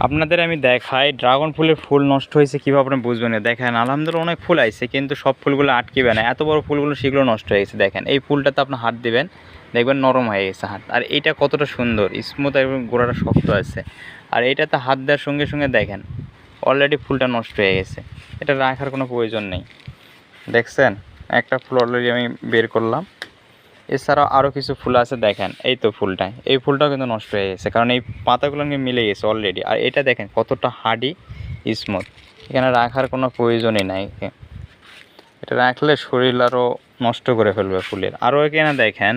আপনাদের আমি দেখাই ড্রাগন ফুলের ফুল নষ্ট হয়েছে কীভাবে আপনি বুঝবেন না। দেখেন আলহামদুলিল্লাহ অনেক ফুল আইছে, কিন্তু সব ফুলগুলো আটকিবে না। এত বড় ফুলগুলো সেগুলো নষ্ট হয়ে গেছে। দেখেন এই ফুলটাতে আপনার হাত দিবেন, দেখবেন নরম হয়ে গেছে হাত। আর এইটা কতটা সুন্দর স্মুথ এবং গোড়াটা শক্ত আছে। আর এইটাতে হাত দেওয়ার সঙ্গে সঙ্গে দেখেন অলরেডি ফুলটা নষ্ট হয়ে গেছে। এটা রাখার কোনো প্রয়োজন নেই। দেখছেন একটা ফুল অলরেডি আমি বের করলাম। এছাড়াও আরও কিছু ফুল আছে, দেখেন এই তো ফুলটা, এই ফুলটাও কিন্তু নষ্ট হয়ে গেছে, কারণ এই পাতাগুলো মিলে গেছে অলরেডি। আর এটা দেখেন কতটা হার্ডি স্মুথ, এখানে রাখার কোনো প্রয়োজনই নাই। এটা রাখলে শরীর আরও নষ্ট করে ফেলবে ফুলের। আরও এখানে দেখেন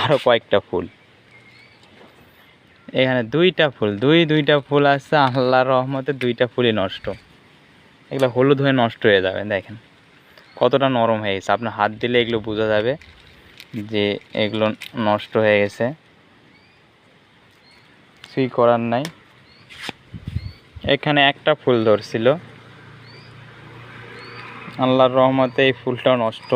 আরও কয়েকটা ফুল, এখানে দুইটা ফুল আছে। আল্লাহর রহমতে দুইটা ফুলই নষ্ট। এগুলো হলুদ হয়ে নষ্ট হয়ে যাবে। দেখেন কতটা নরম হয়ে গেছে, আপনার হাত দিলে এগুলো বোঝা যাবে যে এগুলো নষ্ট হয়ে গেছে। কিছুই করার নাই। এখানে একটা ফুল ধরছিল, আল্লাহর রহমতে এই ফুলটাও নষ্ট।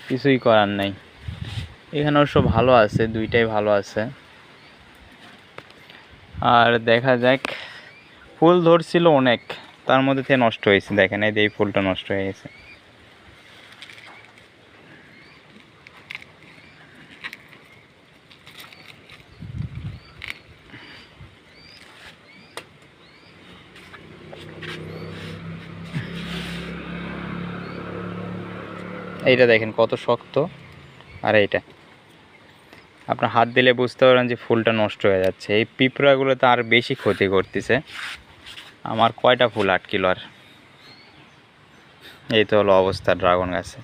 কিছুই করার নাই। এখানে অবশ্য ভালো আছে, দুইটাই ভালো আছে। আর দেখা যাক, ফুল ধরছিল অনেক, তার মধ্যে থেকে নষ্ট হয়েছে। দেখেন এই ফুলটা নষ্ট হয়ে গেছে। এইটা দেখেন কত শক্ত। আর এইটা আপনার হাত দিলে বুঝতে পারেন যে ফুলটা নষ্ট হয়ে যাচ্ছে। এই পিঁপড়াগুলো তো আর বেশি ক্ষতি করতেছে। আমার কয়টা ফুল আটকিল। আর এই তো হলো অবস্থা ড্রাগন গাছে।